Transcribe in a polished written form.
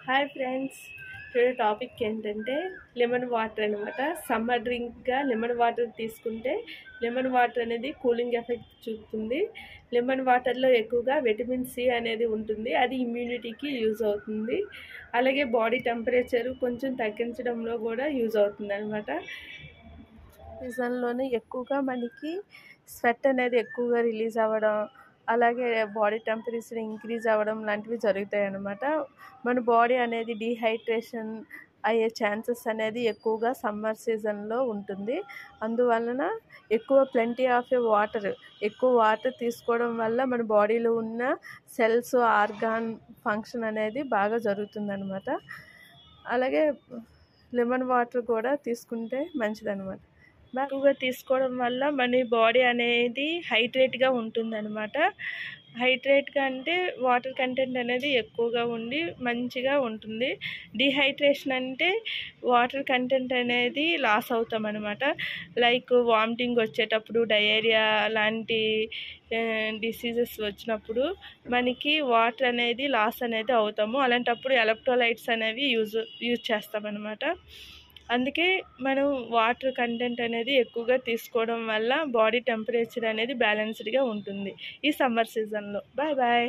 Hi friends, today topic ఏంటంటే lemon water అనమాట. Summer డ్రింక్గా lemon water తీసుకుంటే లెమన్ వాటర్ అనేది కూలింగ్ ఎఫెక్ట్ చూపుతుంది. లెమన్ వాటర్లో ఎక్కువగా విటమిన్ సి అనేది ఉంటుంది, అది ఇమ్యూనిటీకి యూజ్ అవుతుంది. అలాగే బాడీ టెంపరేచర్ కొంచెం తగ్గించడంలో కూడా యూజ్ అవుతుంది అనమాట. సీజన్లోనే ఎక్కువగా మనకి స్వెట్ అనేది ఎక్కువగా రిలీజ్ అవ్వడం, అలాగే బాడీ టెంపరేచర్ ఇంక్రీజ్ అవ్వడం లాంటివి జరుగుతాయి అన్నమాట. మన బాడీ అనేది డీహైడ్రేషన్ అయ్యే ఛాన్సెస్ అనేది ఎక్కువగా సమ్మర్ సీజన్లో ఉంటుంది. అందువలన ప్లెంటీ ఆఫ్ ఎక్కువ వాటర్ తీసుకోవడం వల్ల మన బాడీలో ఉన్న సెల్స్ ఆర్గాన్ ఫంక్షన్ అనేది బాగా జరుగుతుందన్నమాట. అలాగే లెమన్ వాటర్ కూడా తీసుకుంటే మంచిదన్నమాట. ఎక్కువగా తీసుకోవడం వల్ల మన బాడీ అనేది హైడ్రేట్గా ఉంటుందన్నమాట. హైడ్రేట్గా అంటే వాటర్ కంటెంట్ అనేది ఎక్కువగా ఉండి మంచిగా ఉంటుంది. డిహైడ్రేషన్ అంటే వాటర్ కంటెంట్ అనేది లాస్ అవుతాం అనమాట. లైక్ వామిటింగ్ వచ్చేటప్పుడు, డయేరియా లాంటి డిసీజెస్ వచ్చినప్పుడు మనకి వాటర్ అనేది లాస్ అనేది అవుతాము. అలాంటప్పుడు ఎలక్ట్రోలైట్స్ అనేవి యూజ్ చేస్తామన్నమాట. అందుకే మనం వాటర్ కంటెంట్ అనేది ఎక్కువగా తీసుకోవడం వల్ల బాడీ టెంపరేచర్ అనేది బ్యాలెన్స్డ్గా ఉంటుంది ఈ సమ్మర్ సీజన్లో. Bye bye.